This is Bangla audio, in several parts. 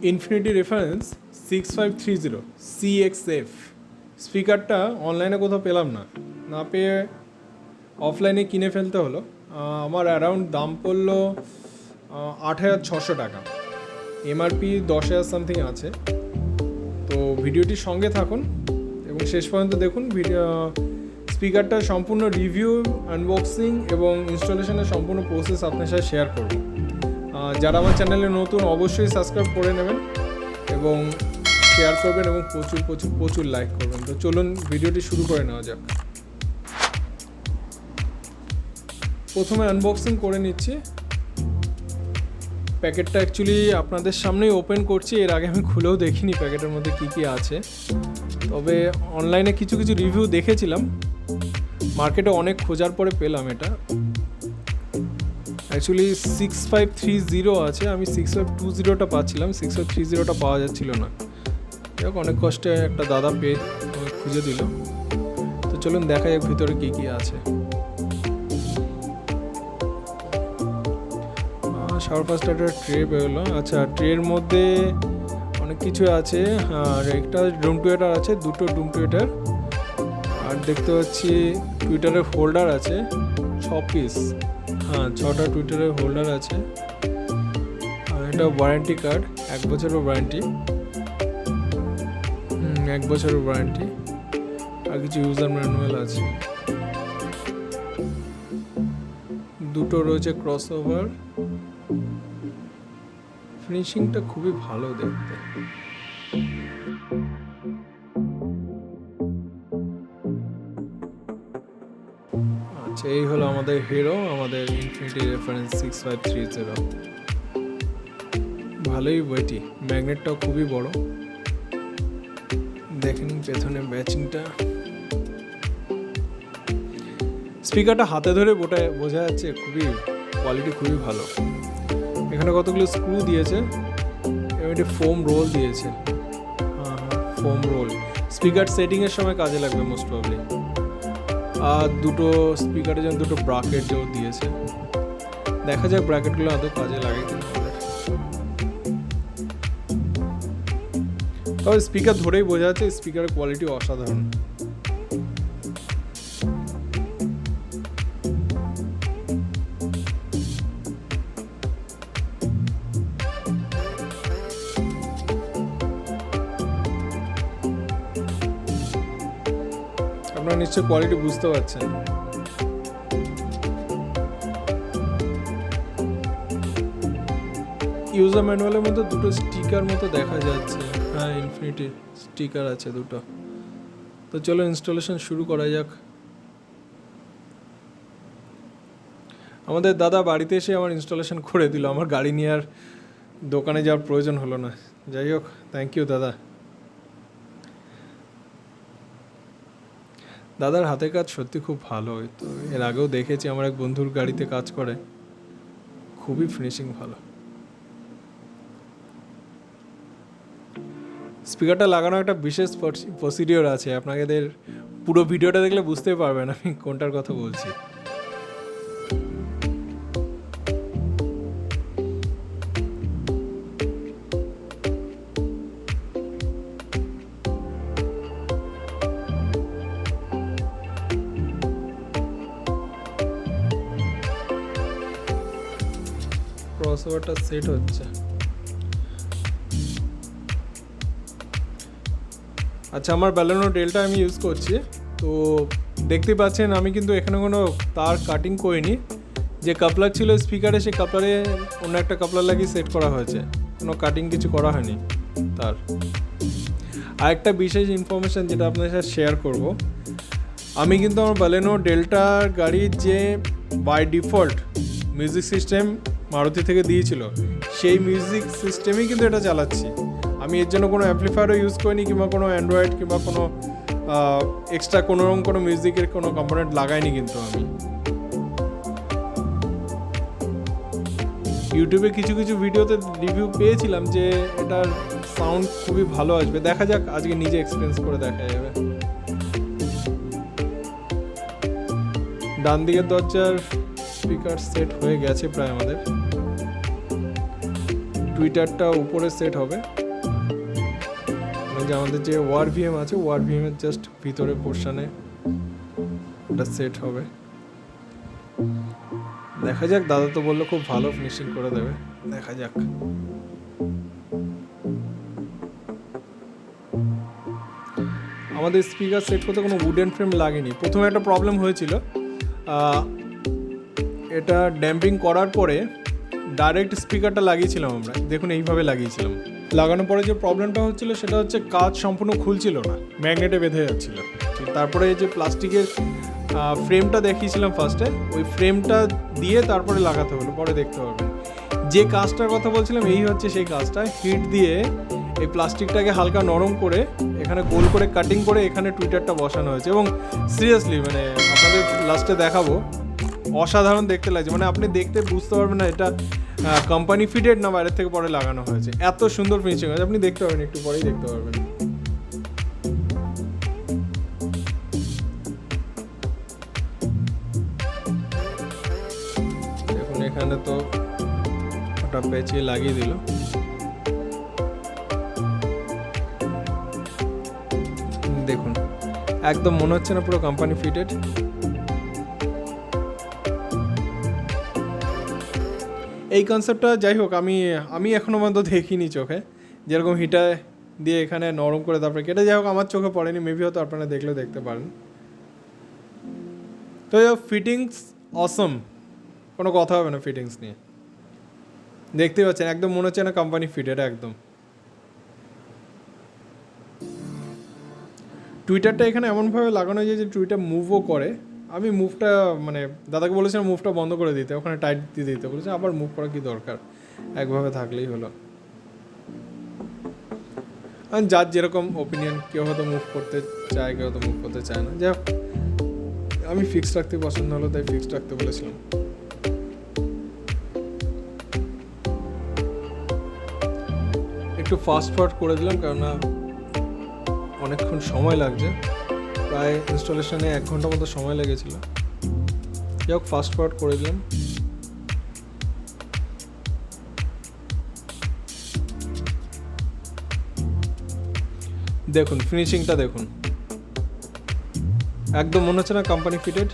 ইনফিনিটি রেফারেন্স 6530 CXF স্পিকারটা অনলাইনে কোথাও পেলাম না পেয়ে অফলাইনে কিনে ফেলতে হলো। আমার অ্যারাউন্ড দাম পড়লো 8,600 টাকা, এমআরপি 10,000 সামথিং আছে। তো ভিডিওটির সঙ্গে থাকুন এবং শেষ পর্যন্ত দেখুন। স্পিকারটা সম্পূর্ণ রিভিউ, আনবক্সিং এবং ইনস্টলেশনের সম্পূর্ণ প্রসেস আপনার সাথে শেয়ার করব। যারা আমার চ্যানেলে নতুন অবশ্যই সাবস্ক্রাইব করে নেবেন এবং শেয়ার করবেন এবং প্রচুর প্রচুর প্রচুর লাইক করবেন। তো চলুন ভিডিওটি শুরু করে নেওয়া যাক। প্রথমে আনবক্সিং করে নিচ্ছি। প্যাকেটটা অ্যাকচুয়ালি আপনাদের সামনেই ওপেন করছি, এর আগে আমি খুলেও দেখিনি প্যাকেটের মধ্যে কী কী আছে। তবে অনলাইনে কিছু কিছু রিভিউ দেখেছিলাম, মার্কেটে অনেক খোঁজার পরে পেলাম এটা। অ্যাকচুয়ালি 6530 আছে, আমি 6520টা পাচ্ছিলাম, 6530টা পাওয়া যাচ্ছিল না। যাক, অনেক কষ্টে একটা দাদা পেয়ে খুঁজে দিল। তো চলুন দেখা যাক ভিতরে কী কী আছে। সবার ফার্স্ট একটা ট্রে বেরোলো। আচ্ছা, ট্রের মধ্যে অনেক কিছু আছে। আর একটা ডুম টুয়েটার আছে, দুটো ডুম টুয়েটার। আর দেখতে পাচ্ছি টুইটারের হোল্ডার আছে 6 পিস। হ্যাঁ, 6টা টুইটারের হোল্ডার আছে। আর এটা ওয়ারেন্টি কার্ড, 1 বছরের ওয়ারেন্টি। 1 বছরের ওয়ারেন্টি। আর কিছু ইউজার ম্যানুয়াল আছে। দুটো রয়েছে ক্রস ওভার। ফিনিশিংটা খুবই ভালো দেখতে। আচ্ছা, এই হলো আমাদের হিরো, আমাদের ইনফিনিটি রেফারেন্স 6530। ভালোই ওয়েটি, ম্যাগনেটটাও খুবই বড়। দেখে নিন পেছনে ম্যাচিংটা। স্পিকারটা হাতে ধরে বোঝা যাচ্ছে খুবই কোয়ালিটি খুবই ভালো। এখানে কতগুলো স্ক্রু দিয়েছে এবং একটি ফোম রোল দিয়েছে। ফোম রোল স্পিকার সেটিংয়ের সময় কাজে লাগবে মোস্ট প্রবলি। আর দুটো স্পিকারের জন্য দুটো ব্র্যাকেট দিয়েছে। দেখা যাক ব্র্যাকেটগুলো আদৌ কাজে লাগে কিনা। তবে স্পিকার ধরেই বোঝা যাচ্ছে স্পিকারের কোয়ালিটি অসাধারণ। আপনারা নিশ্চয়ই কোয়ালিটি বুঝতে পারছেন। ইউজার ম্যানুয়ালের মধ্যে দুটো স্টিকার মতো দেখা যাচ্ছে। হ্যাঁ, ইনফিনিটি স্টিকার আছে দুটো। তো চলো ইনস্টলেশন শুরু করা যাক। আমাদের দাদা বাড়িতে এসে আমার ইনস্টলেশন করে দিল, আমার গাড়ি নিয়ে আর দোকানে যাওয়ার প্রয়োজন হলো না। যাই হোক, থ্যাংক ইউ দাদা। দাদার হাতের কাজ সত্যি খুব ভালো। তো এর আগেও দেখেছি, আমার এক বন্ধুর গাড়িতে কাজ করে, খুবই ফিনিশিং ভালো। স্পিকারটা লাগানো একটা বিশেষ প্রসিডিওর আছে, আপনাদের পুরো ভিডিওটা দেখলে বুঝতে পারবেন আমি কোনটার কথা বলছি। ক্রসওভারটা সেট হচ্ছে। আচ্ছা, আমার baleno ডেলটা আমি ইউজ করছি। তো দেখতে পাচ্ছেন আমি কিন্তু এখানে কোনো তার কাটিং করিনি। যে কাপলার ছিল স্পিকারে, সেই কাপলারে অন্য একটা কাপলার লাগিয়ে সেট করা হয়েছে, কোনো কাটিং কিছু করা হয়নি তার। আরেকটা বিশেষ ইনফরমেশান যেটা আপনাদের সাথে শেয়ার করব, আমি কিন্তু আমার baleno ডেল্টার গাড়ির যে by default music system Maruti থেকে দিয়েছিল, সেই মিউজিক সিস্টেমেই কিন্তু এটা চালাচ্ছি। আমি এর জন্য কোনো অ্যাম্পলিফায়ারও ইউজ করিনি, কিংবা কোনো অ্যান্ড্রয়েড কিংবা কোনো এক্সট্রা কোনো মিউজিকের কোনো কম্পোনেন্ট লাগাইনি। কিন্তু আমি ইউটিউবে কিছু কিছু ভিডিওতে রিভিউ পেয়েছিলাম যে এটার সাউন্ড খুবই ভালো আসবে। দেখা যাক, আজকে নিজে এক্সপিরিয়েন্স করে দেখা যাবে। ডান দিকের দরজার স্পিকার সেট হয়ে গেছে প্রায় আমাদের। টুইটারটা উপরে সেট হবে, মানে যে আমাদের যে ওয়ার ভিএম আছে ওয়ার ভিএমের জাস্ট ভিতরে পোর্শনে এটা সেট হবে। দেখা যাক, দাদা তো বললো খুব ভালো ফিনিশিং করে দেবে, দেখা যাক। আমাদের স্পিকার সেট করতে কোনো উডেন ফ্রেম লাগেনি। প্রথমে একটা প্রবলেম হয়েছিল, এটা ড্যাম্পিং করার পরে ডাইরেক্ট স্পিকারটা লাগিয়েছিলাম আমরা, দেখুন এইভাবে লাগিয়েছিলাম। লাগানোর পরে যে প্রবলেমটা হচ্ছিলো সেটা হচ্ছে কাজ সম্পূর্ণ খুলছিল না, ম্যাগনেটে বেঁধে যাচ্ছিল। তারপরে এই যে প্লাস্টিকের ফ্রেমটা দেখিয়েছিলাম ফার্স্টে, ওই ফ্রেমটা দিয়ে তারপরে লাগাতে হলো, পরে দেখতে পাবেন। যে কাজটার কথা বলছিলাম এই হচ্ছে সেই কাজটা। হিট দিয়ে এই প্লাস্টিকটাকে হালকা নরম করে এখানে গোল করে কাটিং করে এখানে টুইটারটা বসানো হয়েছে, এবং সিরিয়াসলি মানে আপনাদের লাস্টে দেখাবো, অসাধারণ দেখতে লাগছে। মানে আপনি দেখতে বুঝতে পারবেন না এটা কোম্পানি ফিটেড না বাইরের থেকে পরে লাগানো হয়েছে, এত সুন্দর ফিনিশিং হয়েছে। আপনি দেখতে পাবেন, একটু পরেই দেখতে পারবেন। দেখুন এখানে তো ওটা পেঁচিয়ে লাগিয়ে দিল। দেখুন একদম মনে হচ্ছে না পুরো কোম্পানি ফিটেড। এই কনসেপ্টটা যাই হোক আমি এখনও পর্যন্ত দেখিনি চোখে, যেরকম হিটার দিয়ে এখানে নরম করে তারপরে কেটে, যাই হোক আমার চোখে পড়েনি, মেবি হয়তো আপনারা দেখলেও দেখতে পারেন। তো ফিটিংস অসম, কোনো কথা হবে না ফিটিংস নিয়ে। দেখতে পাচ্ছেন একদম মনে হচ্ছে না কোম্পানি ফিটেড একদম। টুইটারটা এখানে এমনভাবে লাগানো যায় যে টুইটার মুভও করে। আমি মুভটা মানে দাদাকে বলেছিলাম মুভটা বন্ধ করে দিতে, ওখানে টাইট দিয়ে দিতে বলেছে, আবার মুভ করা কি দরকার, একভাবে থাকলেই হলো। যার যেরকম ওপিনিয়ন, কেউ হয়তো মুভ করতে চায়, কেউ হয়তো মুভ করতে চায় না। যাই হোক আমি ফিক্সড রাখতে পছন্দ হলো তাই ফিক্সড রাখতে বলেছিলাম। একটু ফাস্ট ফরওয়ার্ড করে দিলাম, কেননা অনেকক্ষণ সময় লাগছে, প্রায় ইনস্টলেশনে 1 ঘন্টা মতো সময় লেগেছিল। যাই হোক ফাস্ট ফরওয়ার্ড করে দিলাম। দেখুন ফিনিশিংটা দেখুন, একদম মনে হচ্ছে না কোম্পানি ফিটেড।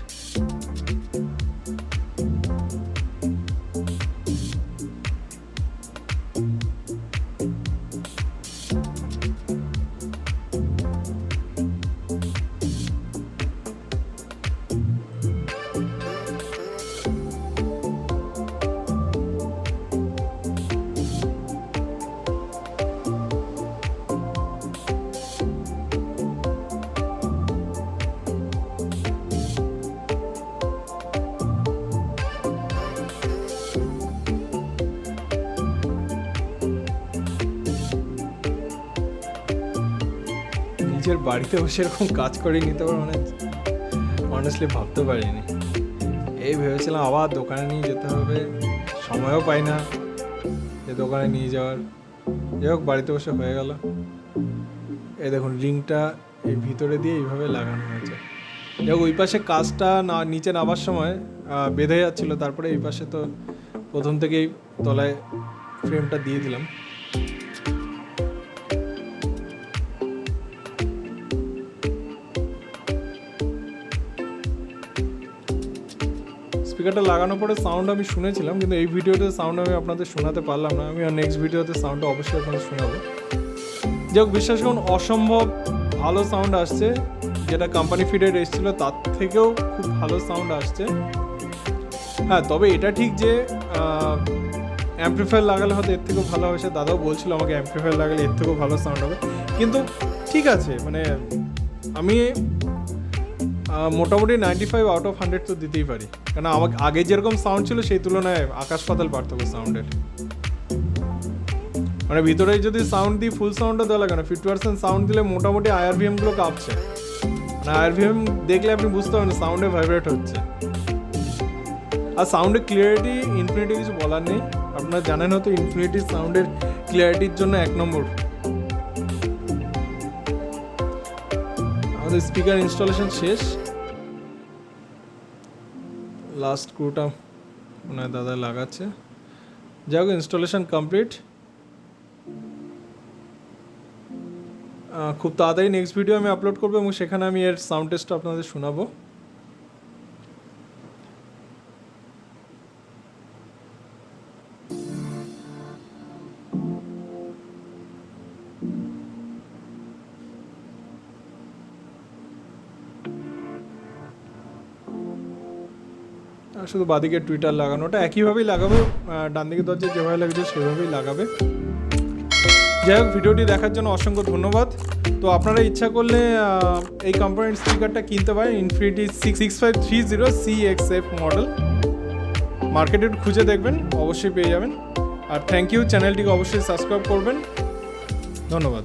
নিজের বাড়িতে বসে এরকম কাজ করে নিতে পারবো মানে অনেস্টলি ভাবতে পারিনি। এই ভেবেছিলাম আবার দোকানে নিয়ে যেতে হবে, সময়ও পাই না যে দোকানে নিয়ে যাওয়ার। যাই হোক বাড়িতে বসে হয়ে গেল। এই দেখুন রিংটা এই ভিতরে দিয়ে এইভাবে লাগানো হয়েছে। যাই হোক ওই পাশে কাজটা না নিচে নামার সময় বেঁধে যাচ্ছিলো, তারপরে এই পাশে তো প্রথম থেকেই তলায় ফ্রেমটা দিয়ে দিলাম। স্পিকারটা লাগানোর পরে সাউন্ড আমি শুনেছিলাম, কিন্তু এই ভিডিওতে সাউন্ড আমি আপনাদের শোনাতে পারলাম না। আমি নেক্সট ভিডিওতে সাউন্ডটা অবশ্যই আপনাদের শোনাবো। যাই হোক বিশ্বাস করুন অসম্ভব ভালো সাউন্ড আসছে, যেটা কোম্পানি ফিটেড এসেছিলো তার থেকেও খুব ভালো সাউন্ড আসছে। হ্যাঁ তবে এটা ঠিক যে অ্যাম্প্লিফায়ার লাগালে হয়তো এর থেকেও ভালো হবে, সে দাদাও বলছিল আমাকে অ্যাম্প্লিফায়ার লাগালে এর থেকেও ভালো সাউন্ড হবে, কিন্তু ঠিক আছে মানে আমি মোটামুটি 95/100 তো দিতেই পারি, কারণ আমাকে আগে যেরকম সাউন্ড ছিল সেই তুলনায় আকাশ পাতাল পার্থক্য সাউন্ডের। মানে ভিতরে যদি সাউন্ড দিই ফুল সাউন্ডটা দেওয়া লাগে না, 50% সাউন্ড দিলে মোটামুটি আইআরভিএমগুলো কাঁপছে। মানে আইআরভিএম দেখলে আপনি বুঝতে পারেন সাউন্ডে ভাইব্রেট হচ্ছে। আর সাউন্ডের ক্লিয়ারিটি ইনফিনিটি কিছু বলার নেই, আপনারা জানেন হয়তো ইনফিনিটির সাউন্ডের ক্লিয়ারিটির জন্য 1 নম্বর। আমাদের স্পিকার ইনস্টলেশন শেষ, লাস্ট স্ক্রুটা মনে হয় দাদা লাগাচ্ছে। যাই হোক ইনস্টলেশন কমপ্লিট। খুব তাড়াতাড়ি নেক্সট ভিডিও আমি আপলোড করবো এবং সেখানে আমি এর সাউন্ড টেস্টটা আপনাদের শোনাবো। শুধু বাদিকে টুইটার লাগানোটা একইভাবেই লাগাবে, ডান দিকে দরজা যেভাবে লাগছে সেভাবেই লাগাবে। যাই হোক, ভিডিওটি দেখার জন্য অসংখ্য ধন্যবাদ। তো আপনারা ইচ্ছা করলে এই কোম্পানির স্পিকারটা কিনতে পারেন, ইনফিনিটি 6530 CXF মডেল। মার্কেটে খুঁজে দেখবেন, অবশ্যই পেয়ে যাবেন। আর থ্যাংক ইউ, চ্যানেলটিকে অবশ্যই সাবস্ক্রাইব করবেন। ধন্যবাদ।